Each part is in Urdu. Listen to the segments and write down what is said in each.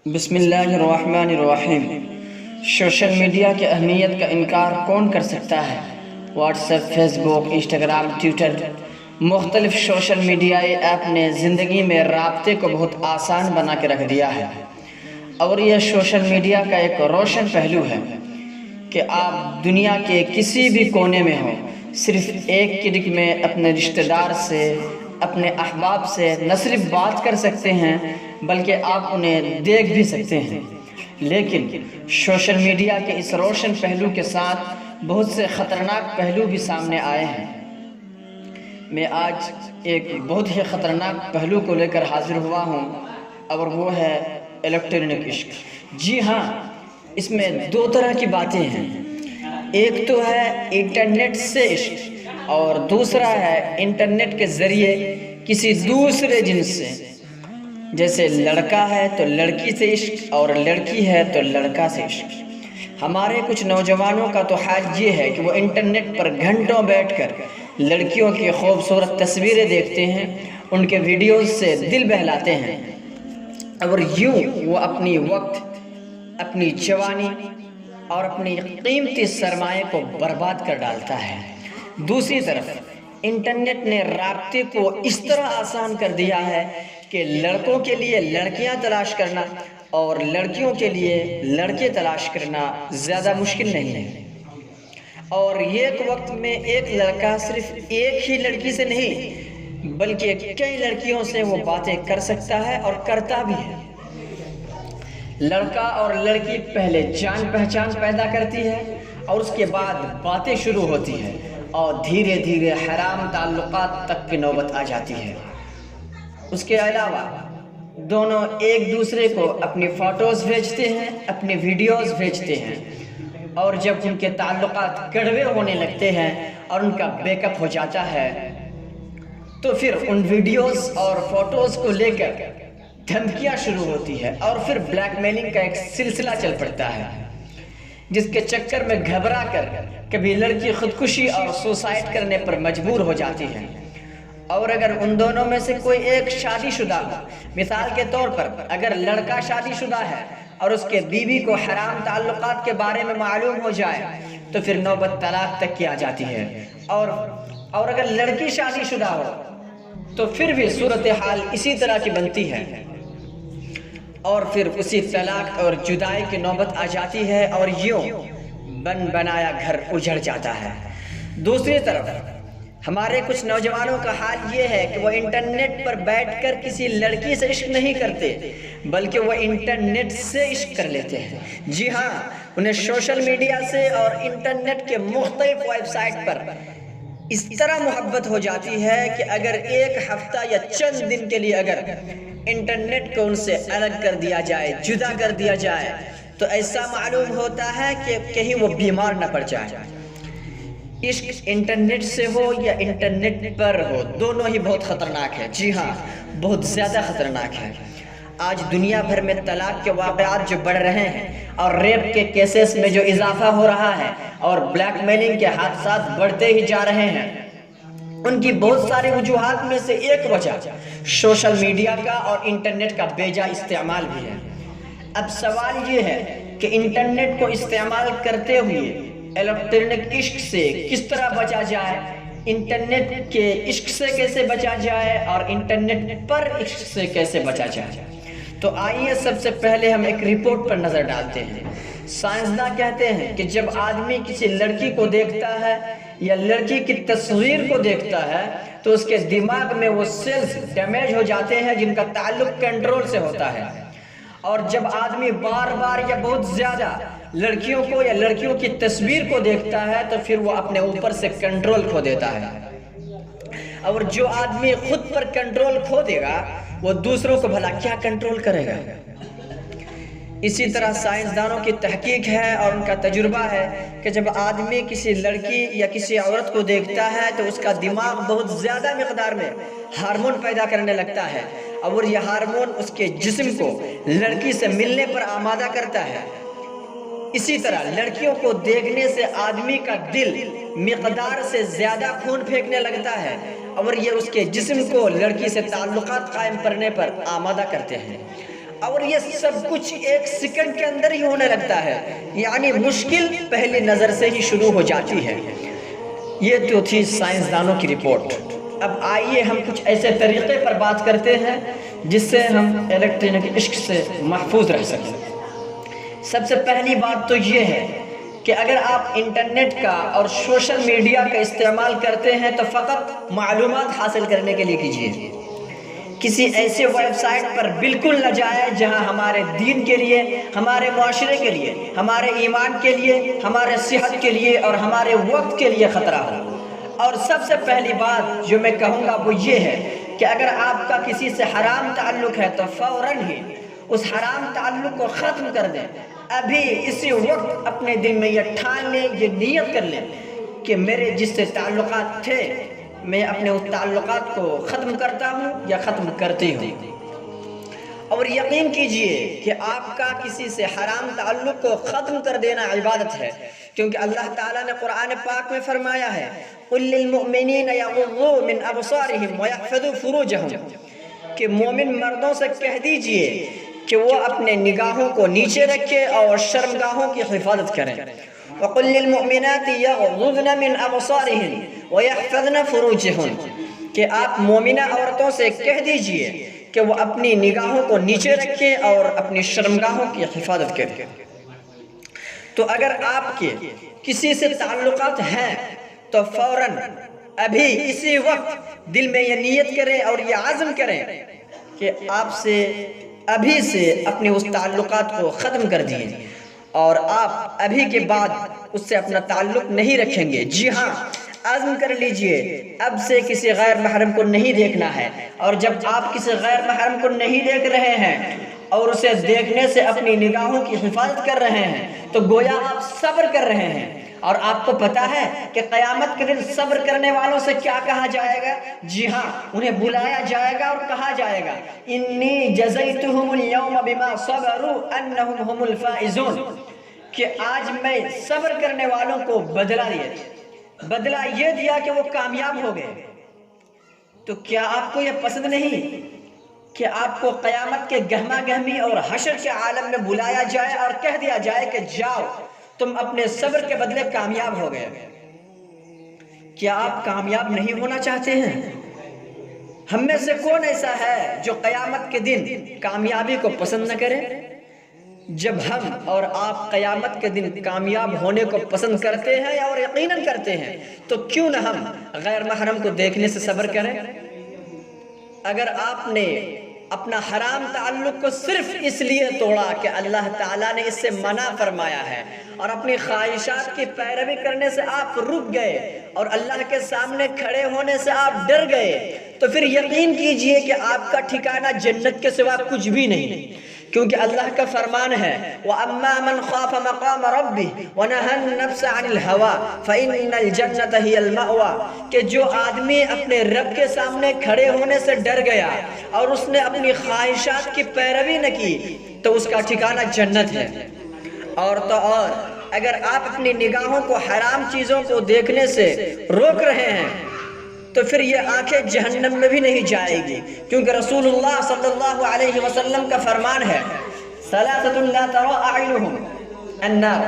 بسم اللہ الرحمن الرحیم۔ سوشل میڈیا کی اہمیت کا انکار کون کر سکتا ہے؟ واٹس ایپ، فیس بک، انسٹاگرام، ٹویٹر، مختلف سوشل میڈیائی ایپ نے زندگی میں رابطے کو بہت آسان بنا کے رکھ دیا ہے، اور یہ سوشل میڈیا کا ایک روشن پہلو ہے کہ آپ دنیا کے کسی بھی کونے میں ہوں، صرف ایک کلک میں اپنے رشتہ دار سے، اپنے احباب سے نہ صرف بات کر سکتے ہیں بلکہ آپ انہیں دیکھ بھی سکتے ہیں۔ لیکن سوشل میڈیا کے اس روشن پہلو کے ساتھ بہت سے خطرناک پہلو بھی سامنے آئے ہیں۔ میں آج ایک بہت ہی خطرناک پہلو کو لے کر حاضر ہوا ہوں، اور وہ ہے الیکٹرانک عشق۔ جی ہاں، اس میں دو طرح کی باتیں ہیں۔ ایک تو ہے انٹرنیٹ سے عشق، اور دوسرا ہے انٹرنیٹ کے ذریعے کسی دوسرے جنس سے۔ جیسے لڑکا ہے تو لڑکی سے عشق، اور لڑکی ہے تو لڑکا سے عشق۔ ہمارے کچھ نوجوانوں کا تو حال یہ ہے کہ وہ انٹرنیٹ پر گھنٹوں بیٹھ کر لڑکیوں کی خوبصورت تصویریں دیکھتے ہیں، ان کے ویڈیوز سے دل بہلاتے ہیں، اور یوں وہ اپنی وقت، اپنی جوانی اور اپنی قیمتی سرمایہ کو برباد کر ڈالتا ہے۔ دوسری طرف انٹرنیٹ نے رابطے کو اس طرح آسان کر دیا ہے کہ لڑکوں کے لیے لڑکیاں تلاش کرنا اور لڑکیوں کے لیے لڑکے تلاش کرنا زیادہ مشکل نہیں ہے، اور ایک وقت میں ایک لڑکا صرف ایک ہی لڑکی سے نہیں بلکہ کئی لڑکیوں سے وہ باتیں کر سکتا ہے اور کرتا بھی ہے۔ لڑکا اور لڑکی پہلے جان پہچان پیدا کرتی ہے، اور اس کے بعد باتیں شروع ہوتی ہیں، اور دھیرے دھیرے حرام تعلقات تک کی نوبت آ جاتی ہے۔ اس کے علاوہ دونوں ایک دوسرے کو اپنی فوٹوز بھیجتے ہیں، اپنی ویڈیوز بھیجتے ہیں، اور جب ان کے تعلقات کڑوے ہونے لگتے ہیں اور ان کا بیک اپ ہو جاتا ہے تو پھر ان ویڈیوز اور فوٹوز کو لے کر دھمکیاں شروع ہوتی ہے، اور پھر بلیک میلنگ کا ایک سلسلہ چل پڑتا ہے، جس کے چکر میں گھبرا کر کبھی لڑکی خودکشی اور سوسائڈ کرنے پر مجبور ہو جاتی ہے۔ اور اگر ان دونوں میں سے کوئی ایک شادی شدہ ہو، مثال کے طور پر اگر لڑکا شادی شدہ ہے اور اس کے بیوی کو حرام تعلقات کے بارے میں معلوم ہو جائے تو پھر نوبت طلاق تک کی آ جاتی ہے، اور اگر لڑکی شادی شدہ ہو تو پھر بھی صورتحال اسی طرح کی بنتی ہے، اور پھر اسی طلاق اور جدائی کی نوبت آ جاتی ہے، اور یوں بن بنایا گھر اجڑ جاتا ہے۔ دوسری طرف ہمارے کچھ نوجوانوں کا حال یہ ہے کہ وہ انٹرنیٹ پر بیٹھ کر کسی لڑکی سے عشق نہیں کرتے بلکہ وہ انٹرنیٹ سے عشق کر لیتے ہیں۔ جی ہاں، انہیں سوشل میڈیا سے اور انٹرنیٹ کے مختلف ویب سائٹ پر اس طرح محبت ہو جاتی ہے کہ اگر ایک ہفتہ یا چند دن کے لیے اگر انٹرنیٹ کو ان سے الگ کر دیا جائے، جدا کر دیا جائے، تو ایسا معلوم ہوتا ہے کہ کہیں وہ بیمار نہ پڑ جائے۔ عشق انٹرنیٹ سے ہو یا انٹرنیٹ پر ہو، دونوں ہی بہت خطرناک ہے۔ جی ہاں، بہت زیادہ خطرناک ہے۔ آج دنیا بھر میں طلاق کے واقعات جو بڑھ رہے ہیں، اور ریپ کے کیسز میں جو اضافہ ہو رہا ہے، اور بلیک میلنگ کے حادثات بڑھتے ہی جا رہے ہیں، ان کی بہت ساری وجوہات میں سے ایک وجہ سوشل میڈیا کا اور انٹرنیٹ کا بیجا استعمال بھی ہے۔ اب سوال یہ ہے کہ انٹرنیٹ کو استعمال کرتے ہوئے الیکٹرانک عشق سے کس طرح بچا جائے، انٹرنیٹ کے عشق سے کیسے بچا جائے، اور انٹرنیٹ پر عشق سے کیسے بچا جائے۔ تو آئیے سب سے پہلے ہم ایک رپورٹ پر نظر ڈالتے ہیں۔ سائنسداں کہتے ہیں کہ جب آدمی کسی لڑکی کو دیکھتا ہے یا لڑکی کی تصویر کو دیکھتا ہے تو اس کے دماغ میں وہ سیلز ڈیمیج ہو جاتے ہیں جن کا تعلق کنٹرول سے ہوتا ہے، اور جب آدمی بار بار یا بہت زیادہ لڑکیوں کو یا لڑکیوں کی تصویر کو دیکھتا ہے تو پھر وہ اپنے اوپر سے کنٹرول کھو دیتا ہے، اور جو آدمی خود پر کنٹرول کھو دے گا وہ دوسروں کو بھلا کیا کنٹرول کرے گا۔ اسی طرح سائنسدانوں کی تحقیق ہے اور ان کا تجربہ ہے کہ جب آدمی کسی لڑکی یا کسی عورت کو دیکھتا ہے تو اس کا دماغ بہت زیادہ مقدار میں ہارمون پیدا کرنے لگتا ہے، اور یہ ہارمون اس کے جسم کو لڑکی سے ملنے پر آمادہ کرتا ہے۔ اسی طرح لڑکیوں کو دیکھنے سے آدمی کا دل مقدار سے زیادہ خون پھینکنے لگتا ہے، اور یہ اس کے جسم کو لڑکی سے تعلقات قائم کرنے پر آمادہ کرتے ہیں۔ اور یہ سب کچھ ایک سیکنڈ کے اندر ہی ہونے لگتا ہے، یعنی مشکل پہلی نظر سے ہی شروع ہو جاتی ہے۔ یہ تو تھی سائنسدانوں کی رپورٹ۔ اب آئیے ہم کچھ ایسے طریقے پر بات کرتے ہیں جس سے ہم الیکٹرانک عشق سے محفوظ رہ سکیں۔ سب سے پہلی بات تو یہ ہے کہ اگر آپ انٹرنیٹ کا اور سوشل میڈیا کا استعمال کرتے ہیں تو فقط معلومات حاصل کرنے کے لیے کیجیے۔ کسی ایسے ویب سائٹ پر بالکل نہ جائیں جہاں ہمارے دین کے لیے، ہمارے معاشرے کے لیے، ہمارے ایمان کے لیے، ہمارے صحت کے لیے اور ہمارے وقت کے لیے خطرہ ہو۔ اور سب سے پہلی بات جو میں کہوں گا وہ یہ ہے کہ اگر آپ کا کسی سے حرام تعلق ہے تو فوراً ہی اس حرام تعلق کو ختم کر دیں۔ ابھی اسی وقت اپنے دل میں یہ ٹھان لیں، یہ نیت کر لیں کہ میرے جس سے تعلقات تھے میں اپنے اس تعلقات کو ختم کرتا ہوں یا ختم کرتی ہوں۔ اور یقین کیجئے کہ آپ کا کسی سے حرام تعلق کو ختم کر دینا عبادت ہے، کیونکہ اللہ تعالیٰ نے قرآن پاک میں فرمایا ہے قُلْ لِلْمُؤْمِنِينَ يَغُضُّوا مِنْ أَبْصَارِهِمْ وَيَحْفَظُوا فُرُوجَهُمْ کہ مومن مردوں سے کہہ دیجئے کہ وہ اپنے نگاہوں کو نیچے رکھے اور شرمگاہوں کی حفاظت کریں۔ وَقُلْ لِلْمُؤْمِنَاتِ يَغْضُضْنَ مِنْ أَبْصَارِهِنْ وَيَحْفَظْنَ فُرُوجَهُنْ کہ آپ مومنہ عورتوں سے کہہ دیجئے کہ وہ اپنی نگاہوں کو نیچے رکھیں اور اپنی شرمگاہوں کی حفاظت کریں۔ تو اگر آپ کے کسی سے تعلقات ہیں تو فوراً ابھی اسی وقت دل میں یہ نیت کریں اور یہ عزم کریں کہ آپ سے ابھی سے اپنے اس تعلقات کو ختم کر دیں اور آپ ابھی کے بعد اس سے اپنا تعلق نہیں رکھیں گے۔ جی ہاں، عزم کر لیجئے اب سے کسی غیر محرم کو نہیں دیکھنا ہے، اور جب آپ کسی غیر محرم کو نہیں دیکھ رہے ہیں اور اسے دیکھنے سے اپنی نگاہوں کی حفاظت کر رہے ہیں تو گویا آپ صبر کر رہے ہیں۔ اور آپ کو پتا ہے کہ قیامت کے دن صبر کرنے والوں سے کیا کہا جائے گا؟ جی ہاں، انہیں بلایا جائے گا اور کہا جائے گا انی جزیتہم اليوم بما صبروا انہم هم الفائزون کہ آج میں صبر کرنے والوں کو بدلہ یہ دیا کہ وہ کامیاب ہو گئے۔ تو کیا آپ کو یہ پسند نہیں کہ آپ کو قیامت کے گہما گہمی اور حشر کے عالم میں بلایا جائے اور کہہ دیا جائے کہ جاؤ تم اپنے صبر کے بدلے کامیاب ہو گئے؟ کیا آپ کامیاب نہیں ہونا چاہتے ہیں؟ ہم میں سے کون ایسا ہے جو قیامت کے دن کامیابی کو پسند نہ کرے؟ جب ہم اور آپ قیامت کے دن کامیاب ہونے کو پسند کرتے ہیں اور یقیناً کرتے ہیں تو کیوں نہ ہم غیر محرم کو دیکھنے سے صبر کریں؟ اگر آپ نے اپنا حرام تعلق کو صرف اس لیے توڑا کہ اللہ تعالیٰ نے اس سے منع فرمایا ہے اور اپنی خواہشات کی پیروی کرنے سے آپ رک گئے اور اللہ کے سامنے کھڑے ہونے سے آپ ڈر گئے تو پھر یقین کیجئے کہ آپ کا ٹھکانہ جنت کے سوا کچھ بھی نہیں، کیونکہ اللہ کا فرمان ہے وَأَمَّا مَنْ خَافَ مَقَامَ رَبِّهِ وَنَهَى النَّفْسَ عَنِ الْهَوَىٰ فَإِنَّ الْجَنَّةَ هِيَ الْمَأْوَىٰ کہ جو آدمی اپنے رب کے سامنے کھڑے ہونے سے ڈر گیا اور اس نے اپنی خواہشات کی پیروی نہ کی تو اس کا ٹھکانہ جنت ہے۔ اور تو اور اگر آپ اپنی نگاہوں کو حرام چیزوں کو دیکھنے سے روک رہے ہیں تو پھر یہ آنکھیں جہنم میں بھی نہیں جائے گی، کیونکہ رسول اللہ صلی اللہ علیہ وسلم کا فرمان ہے ثلاثة لا ترى أعينهم النار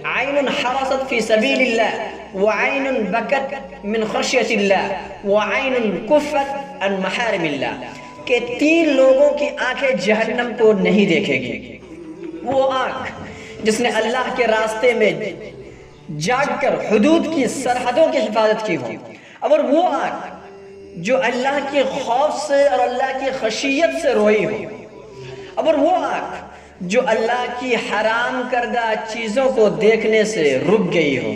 عين حرست في سبيل الله وعين بكت من خشية الله وعين كفت عن محارم الله کہ تین لوگوں کی آنکھیں جہنم کو نہیں دیکھے گی۔ وہ آنکھ جس نے اللہ کے راستے میں جاگ کر حدود کی سرحدوں کی حفاظت کی ہو، اور وہ آنکھ جو اللہ کے خوف سے اور اللہ کی خشیت سے روئی ہو، اور وہ آنکھ جو اللہ کی حرام کردہ چیزوں کو دیکھنے سے رک گئی ہو۔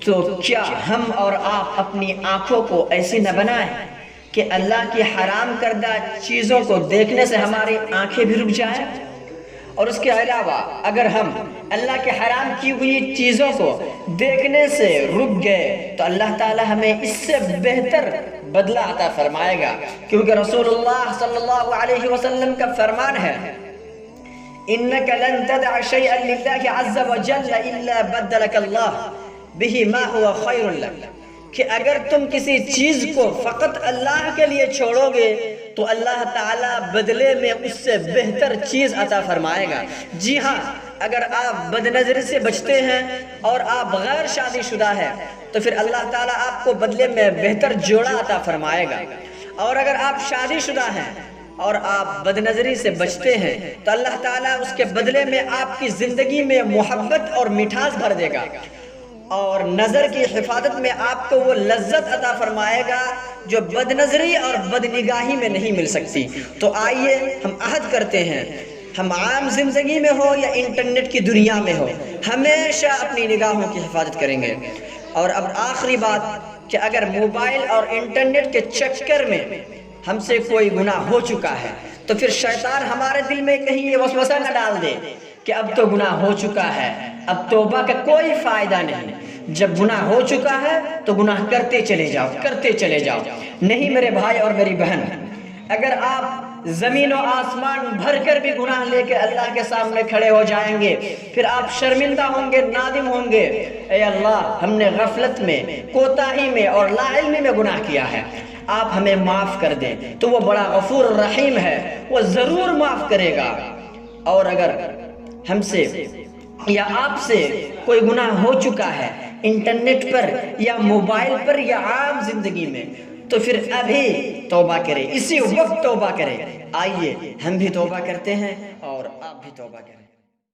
تو کیا ہم اور آپ اپنی آنکھوں کو ایسی نہ بنائیں کہ اللہ کی حرام کردہ چیزوں کو دیکھنے سے ہماری آنکھیں بھی رک جائیں؟ اور اس کے علاوہ اگر ہم اللہ کے حرام کی ہوئی چیزوں کو دیکھنے سے رک گئے تو اللہ تعالی ہمیں اس سے بہتر بدلہ عطا فرمائے گا، کیونکہ رسول اللہ صلی اللہ علیہ وسلم کا فرمان ہے إِنَّكَ لَن تَدْعَ شَيْئًا لِلَّهِ عَزَّ وَجَلَّ إِلَّا بَدَّلَكَ اللَّهُ بِهِ مَا هُوَ خَيْرٌ لَكَ کہ اگر تم کسی چیز کو فقط اللہ کے لیے چھوڑو گے تو اللہ تعالیٰ بدلے میں اس سے بہتر چیز عطا فرمائے گا۔ جی ہاں، اگر آپ بد نظری سے بچتے ہیں اور آپ غیر شادی شدہ ہیں تو پھر اللہ تعالیٰ آپ کو بدلے میں بہتر جوڑا عطا فرمائے گا، اور اگر آپ شادی شدہ ہیں اور آپ بد نظری سے بچتے ہیں تو اللہ تعالیٰ اس کے بدلے میں آپ کی زندگی میں محبت اور مٹھاس بھر دے گا، اور نظر کی حفاظت میں آپ کو وہ لذت عطا فرمائے گا جو بد نظری اور بد نگاہی میں نہیں مل سکتی۔ تو آئیے ہم عہد کرتے ہیں، ہم عام زندگی میں ہو یا انٹرنیٹ کی دنیا میں ہو، ہمیشہ اپنی نگاہوں کی حفاظت کریں گے۔ اور اب آخری بات کہ اگر موبائل اور انٹرنیٹ کے چکر میں ہم سے کوئی گناہ ہو چکا ہے تو پھر شیطان ہمارے دل میں کہیں یہ وسوسہ نہ ڈال دے کہ اب تو گناہ ہو چکا ہے، اب توبہ کا کوئی فائدہ نہیں۔ جب گناہ ہو چکا ہے تو گناہ کرتے چلے جاؤ، کرتے چلے جاؤ۔ نہیں میرے بھائی اور میری بہن، اگر آپ زمین و آسمان بھر کر بھی گناہ لے کے اللہ کے سامنے کھڑے ہو جائیں گے پھر آپ شرمندہ ہوں گے، نادم ہوں گے، اے اللہ ہم نے غفلت میں، کوتاہی میں اور لا علمی میں گناہ کیا ہے، آپ ہمیں معاف کر دیں۔ تو وہ بڑا غفور رحیم ہے، وہ ضرور معاف کرے گا۔ اور اگر ہم سے یا آپ سے کوئی گناہ ہو چکا ہے انٹرنیٹ پر یا موبائل پر یا عام زندگی میں تو پھر ابھی توبہ کریں، اسی وقت توبہ کریں۔ آئیے ہم بھی توبہ کرتے ہیں اور آپ بھی توبہ کریں۔